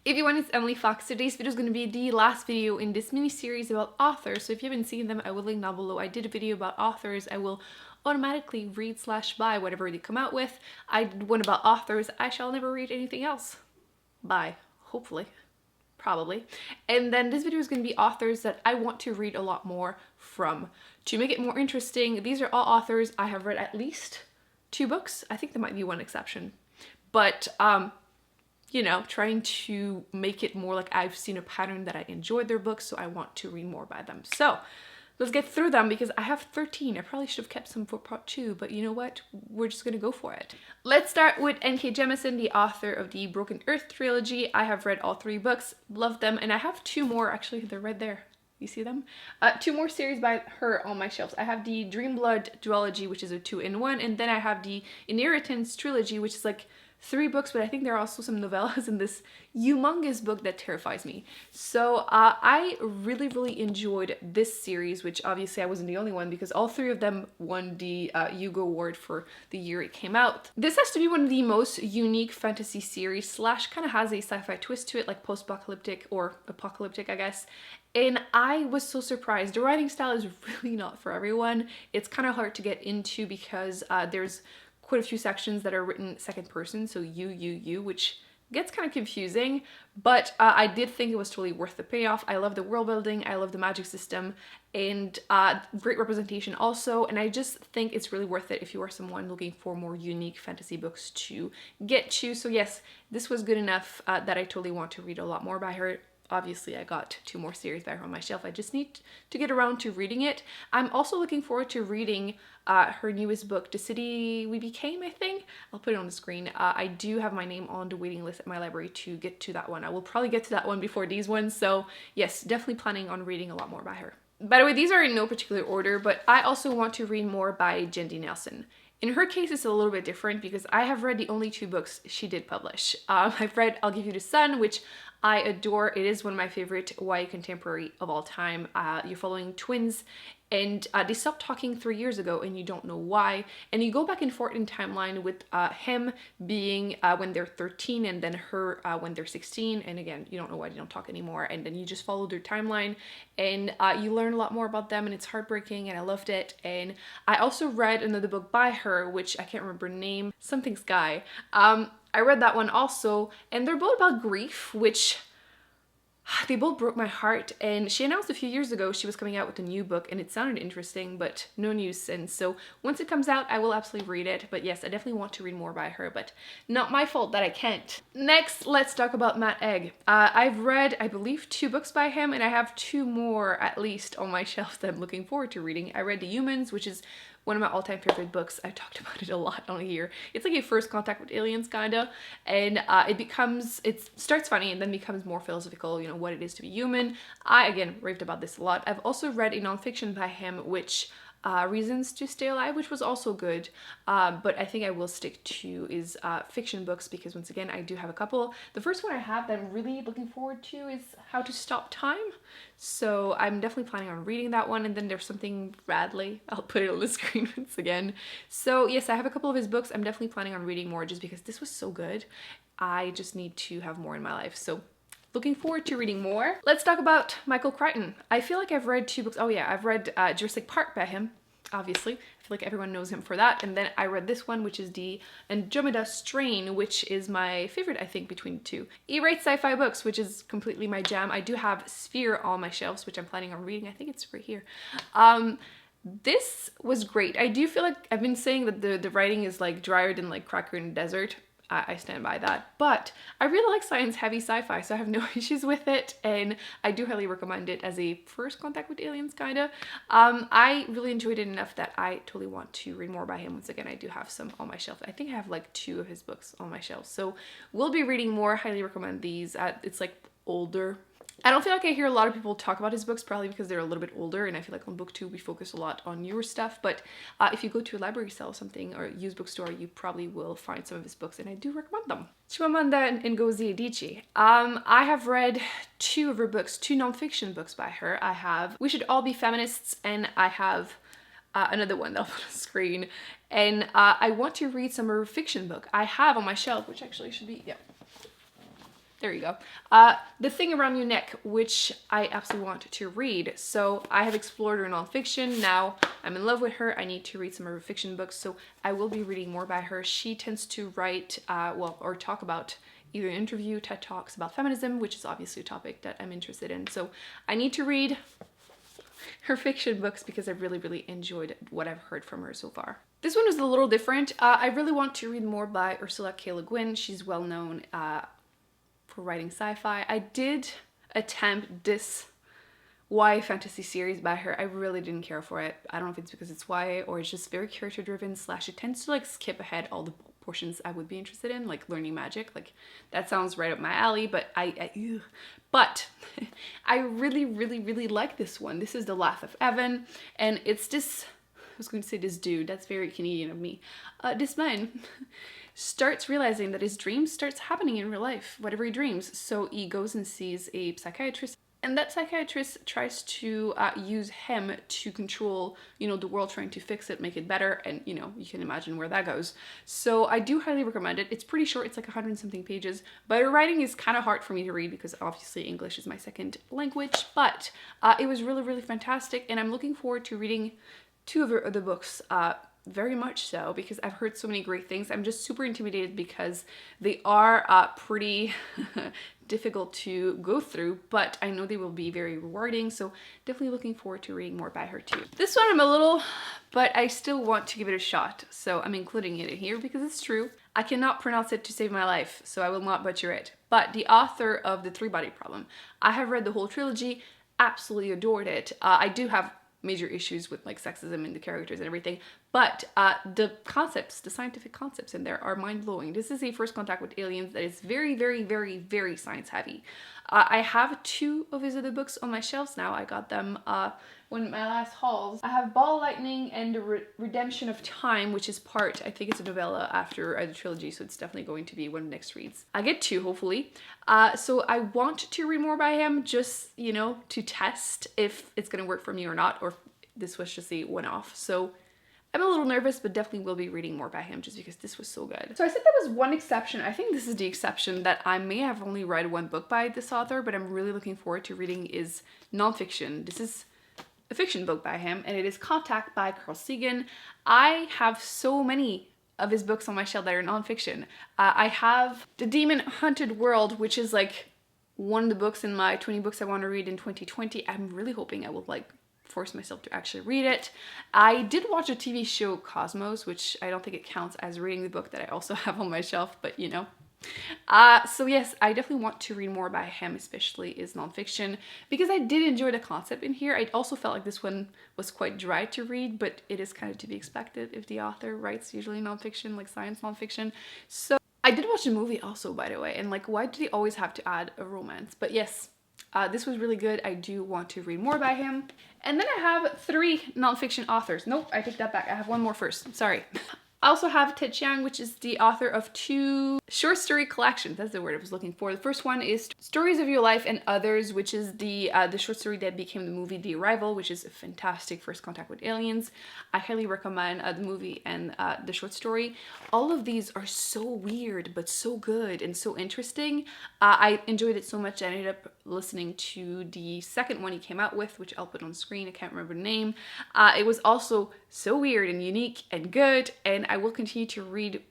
Everyone, it's Emily Fox. Today's video is going to be the last video in this mini-series about authors. So if you haven't seen them, I will link down below. I did a video about authors. I will automatically read/buy whatever they come out with. I did one about authors. I shall never read anything else. Bye. Hopefully. Probably. And then this video is going to be authors that I want to read a lot more from. To make it more interesting, these are all authors I have read at least 2 books. I think there might be one exception. But, you know, trying to make it more like I've seen a pattern that I enjoyed their books, so I want to read more by them. So let's get through them because I have 13. I probably should have kept some for part 2, but you know what? We're just gonna go for it. Let's start with N.K. Jemisin, the author of the Broken Earth trilogy. I have read all 3 books, loved them, and I have 2 more. Actually, they're right there. You see them? 2 more series by her on my shelves. I have the Dreamblood duology, which is a 2-in-1, and then I have the Inheritance trilogy, which is like 3 books, but I think there are also some novellas in this humongous book that terrifies me. So I really enjoyed this series, which obviously I wasn't the only one because all 3 of them won the Hugo Award for the year it came out. This has to be one of the most unique fantasy series slash kind of has a sci-fi twist to it, like post-apocalyptic or apocalyptic, I guess. And I was so surprised. The writing style is really not for everyone. It's kind of hard to get into because there's quite a few sections that are written second person, so you, which gets kind of confusing, but I did think it was totally worth the payoff. I love the world building, I love the magic system, and great representation also, and I just think it's really worth it if you are someone looking for more unique fantasy books to get to. So yes, this was good enough that I totally want to read a lot more by her. Obviously, I got 2 more series by her on my shelf. I just need to get around to reading it. I'm also looking forward to reading her newest book, The City We Became, I think. I'll put it on the screen. I do have my name on the waiting list at my library to get to that one. I will probably get to that one before these ones. So yes, definitely planning on reading a lot more by her. By the way, these are in no particular order, but I also want to read more by Jennie Nelson. In her case, it's a little bit different because I have read the only 2 books she did publish. I've read I'll Give You the Sun, which I adore. It is one of my favorite YA contemporary of all time. You're following twins and they stopped talking 3 years ago and you don't know why. And you go back and forth in timeline with him being when they're 13 and then her when they're 16. And again, you don't know why they don't talk anymore. And then you just follow their timeline and you learn a lot more about them and it's heartbreaking and I loved it. And I also read another book by her, which I can't remember the name, something Sky. I read that one also, and they're both about grief, which they both broke my heart. And she announced a few years ago she was coming out with a new book and it sounded interesting, but no news since. So once it comes out, I will absolutely read it. But yes, I definitely want to read more by her, but not my fault that I can't. Next, let's talk about Matt Haig. I've read, I believe, 2 books by him and I have 2 more at least on my shelf that I'm looking forward to reading. I read The Humans, which is one of my all-time favorite books. I've talked about it a lot on here. It's like a first contact with aliens kinda, and it starts funny and then becomes more philosophical, you know, what it is to be human. I, again, raved about this a lot. I've also read a non-fiction by him, which Reasons to Stay Alive, which was also good, but I think I will stick to is fiction books because once again I do have a couple. The first one I have that I'm really looking forward to is How to Stop Time, so I'm definitely planning on reading that one. And then there's something Bradley, I'll put it on the screen once again. So yes, I have a couple of his books. I'm definitely planning on reading more just because this was so good. I just need to have more in my life, so looking forward to reading more. Let's talk about Michael Crichton. I feel like I've read 2 books. Oh yeah, I've read Jurassic Park by him, obviously. I feel like everyone knows him for that. And then I read this one, which is the Andromeda Strain, which is my favorite, I think, between the 2. He writes sci-fi books, which is completely my jam. I do have Sphere on my shelves, which I'm planning on reading. I think it's right here. This was great. I do feel like I've been saying that the writing is like drier than like Cracker in the Desert. I stand by that, but I really like science heavy sci-fi, so I have no issues with it, and I do highly recommend it as a first contact with aliens kinda. I really enjoyed it enough that I totally want to read more by him. Once again, I do have some on my shelf. I think I have like 2 of his books on my shelf, so we'll be reading more. Highly recommend these. It's like older. I don't feel like I hear a lot of people talk about his books, probably because they're a little bit older, and I feel like on Booktube we focus a lot on newer stuff, but if you go to a library sale or something, or a used bookstore, you probably will find some of his books, and I do recommend them. Chimamanda Ngozi Adichie. I have read 2 of her books, 2 non-fiction books by her. I have We Should All Be Feminists, and I have another one that I'll put on the screen, and I want to read some of her fiction book I have on my shelf, which actually should be, yeah. There you go. The Thing Around Your Neck, which I absolutely want to read. So I have explored her nonfiction. Now I'm in love with her. I need to read some of her fiction books. So I will be reading more by her. She tends to write, or talk about either interview, TED Talks about feminism, which is obviously a topic that I'm interested in. So I need to read her fiction books because I really, really enjoyed what I've heard from her so far. This one is a little different. I really want to read more by Ursula Kaylagwynne. She's well known for writing sci-fi. I did attempt this YA fantasy series by her. I really didn't care for it. I don't know if it's because it's YA or it's just very character driven / it tends to like skip ahead all the portions I would be interested in, like learning magic. Like that sounds right up my alley, but but I really, really, really like this one. This is The Laugh of Evan, and it's this, I was going to say this dude, that's very Canadian of me. This man starts realizing that his dreams starts happening in real life, whatever he dreams. So he goes and sees a psychiatrist, and that psychiatrist tries to use him to control, you know, the world, trying to fix it, make it better, and you know, you can imagine where that goes. So I do highly recommend it. It's pretty short, it's like 100 something pages, but her writing is kind of hard for me to read because obviously English is my second language, but it was really, really fantastic, and I'm looking forward to reading 2 of her other books, very much so, because I've heard so many great things. I'm just super intimidated because they are pretty difficult to go through, but I know they will be very rewarding, so definitely looking forward to reading more by her too. This one I'm a little, but I still want to give it a shot, so I'm including it in here because it's true. I cannot pronounce it to save my life, so I will not butcher it. But the author of The Three-Body Problem. I have read the whole trilogy, absolutely adored it. I do have major issues with like sexism in the characters and everything, but the concepts, the scientific concepts in there are mind-blowing. This is a first contact with aliens that is very, very, very, very science heavy. I have 2 of his other books on my shelves now. I got them when my last hauls. I have Ball Lightning and The Redemption of Time, which is part, I think it's a novella after the trilogy, so it's definitely going to be one of the next reads. I get 2 hopefully. So I want to read more by him, just, you know, to test if it's gonna work for me or not, or if this was just a one-off. So I'm a little nervous, but definitely will be reading more by him just because this was so good. So I said there was one exception. I think this is the exception, that I may have only read 1 book by this author, but I'm really looking forward to reading is nonfiction. This is a fiction book by him, and it is Contact by Carl Sagan. I have so many of his books on my shelf that are nonfiction. I have The Demon Hunted World, which is like one of the books in my 20 books I want to read in 2020. I'm really hoping I will like force myself to actually read it. I did watch a TV show, Cosmos, which I don't think it counts as reading the book that I also have on my shelf, but you know. So yes, I definitely want to read more by him, especially is nonfiction, because I did enjoy the concept in here. I also felt like this one was quite dry to read, but it is kind of to be expected if the author writes usually nonfiction, like science nonfiction. So I did watch the movie also, by the way, and like, why do they always have to add a romance? But yes, this was really good. I do want to read more by him. And then I have 3 nonfiction authors. Nope, I take that back. I have 1 more first. Sorry. I also have Ted Chiang, which is the author of 2 short story collections. That's the word I was looking for. The first one is Stories of Your Life and Others, which is the short story that became the movie The Arrival, which is a fantastic first contact with aliens. I highly recommend the movie and the short story. All of these are so weird, but so good and so interesting. I enjoyed it so much I ended up listening to the second one he came out with, which I'll put on screen. I can't remember the name. It was also so weird and unique and good, and I will continue to read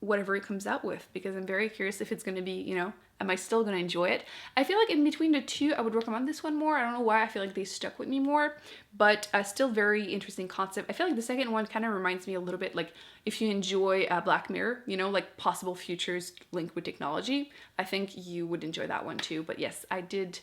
whatever it comes out with because I'm very curious if it's going to be, you know, am I still going to enjoy it? I feel like in between the 2, I would recommend this one more. I don't know why. I feel like they stuck with me more, but still very interesting concept. I feel like the second one kind of reminds me a little bit like if you enjoy Black Mirror, you know, like possible futures linked with technology. I think you would enjoy that one too. But yes, I did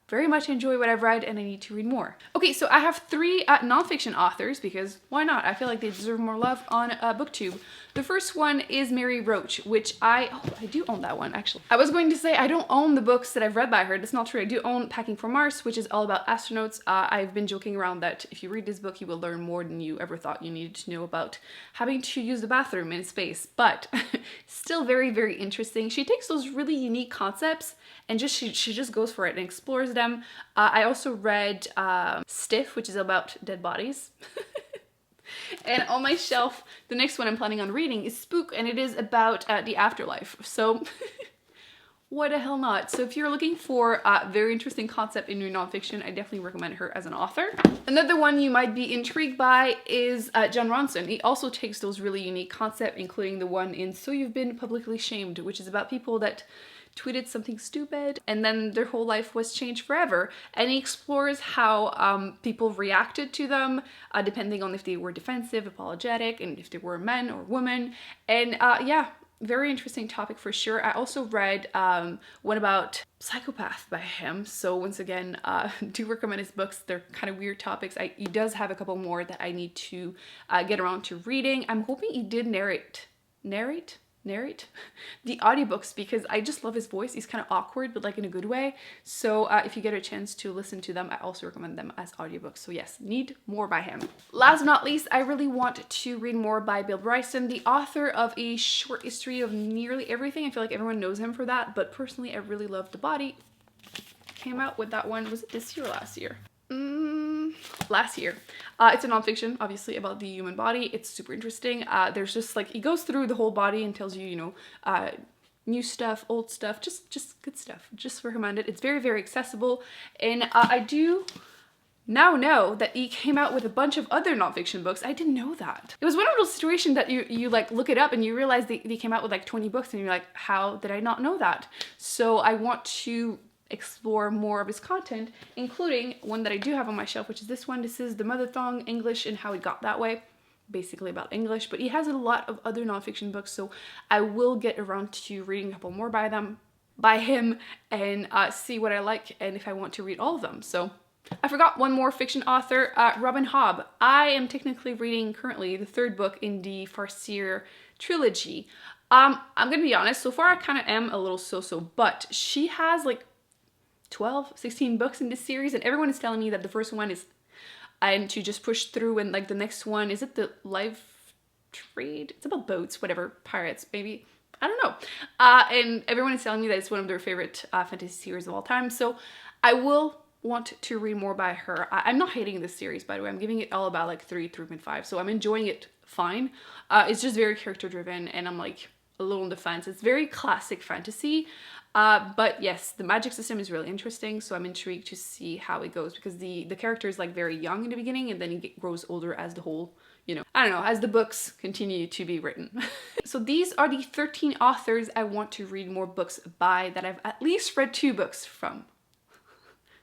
very much enjoy what I've read and I need to read more. Okay, so I have 3 nonfiction authors because why not? I feel like they deserve more love on Booktube. The first one is Mary Roach, which I do own that one actually. I was going to say I don't own the books that I've read by her. That's not true. I do own Packing for Mars, which is all about astronauts. I've been joking around that if you read this book, you will learn more than you ever thought you needed to know about having to use the bathroom in space, but still very, very interesting. She takes those really unique concepts and just she just goes for it and explores them. I also read Stiff, which is about dead bodies. And on my shelf, the next one I'm planning on reading is Spook, and it is about the afterlife. So Why the hell not? So if you're looking for a very interesting concept in your nonfiction, I definitely recommend her as an author. Another one you might be intrigued by is Jon Ronson. He also takes those really unique concepts, including the one in So You've Been Publicly Shamed, which is about people that tweeted something stupid and then their whole life was changed forever. And he explores how people reacted to them, depending on if they were defensive, apologetic, and if they were men or women. And yeah, very interesting topic for sure. I also read one about psychopath by him. So once again, do recommend his books. They're kind of weird topics. He does have a couple more that I need to get around to reading. I'm hoping he did narrate the audiobooks because I just love his voice. He's kind of awkward, but like in a good way. So if you get a chance to listen to them, I also recommend them as audiobooks. So yes, need more by him. Last but not least, I really want to read more by Bill Bryson, the author of A Short History of Nearly Everything. I feel like everyone knows him for that, but personally, I really love The Body. Came out with that one, was it this year or last year? Last year. It's a nonfiction, obviously, about the human body. It's super interesting. There's just like, he goes through the whole body and tells you, you know, new stuff, old stuff, just good stuff. Just recommend it. It's very, very accessible. And I do now know that he came out with a bunch of other nonfiction books. I didn't know that. It was one of those situations that you like look it up and you realize they came out with like 20 books and you're like, how did I not know that? So I want to explore more of his content, including one that I do have on my shelf, which is this one. This is The Mother Tongue, English and How It Got That Way. Basically about English, but he has a lot of other nonfiction books, so I will get around to reading a couple more by him and see what I like and if I want to read all of them. So I forgot one more fiction author, Robin Hobb. I am technically reading currently the third book in the Farseer trilogy. I'm gonna be honest, so far I kind of am a little so-so, but she has like 12, 16 books in this series, and everyone is telling me that the first one is and to just push through, and like the next one, is it the Life Trade? It's about boats, whatever, pirates, maybe. I don't know. And everyone is telling me that it's one of their favorite fantasy series of all time, so I will want to read more by her. I'm not hating this series, by the way. I'm giving it all about like 3, 3.5, so I'm enjoying it fine. It's just very character driven, and I'm like a little on the fence. It's very classic fantasy. But yes, the magic system is really interesting, so I'm intrigued to see how it goes because the character is like very young in the beginning and then he grows older as the whole, you know, I don't know, as the books continue to be written. So these are the 13 authors I want to read more books by that I've at least read 2 books from.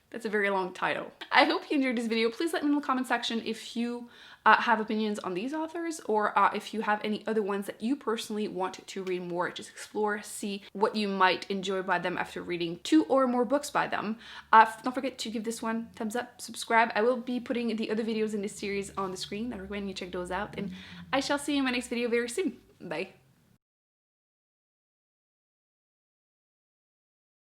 That's a very long title. I hope you enjoyed this video. Please let me know in the comment section if you have opinions on these authors, or if you have any other ones that you personally want to read more. Just explore, see what you might enjoy by them after reading 2 or more books by them. Don't forget to give this one thumbs up, subscribe. I will be putting the other videos in this series on the screen. I recommend you check those out, and I shall see you in my next video very soon. Bye.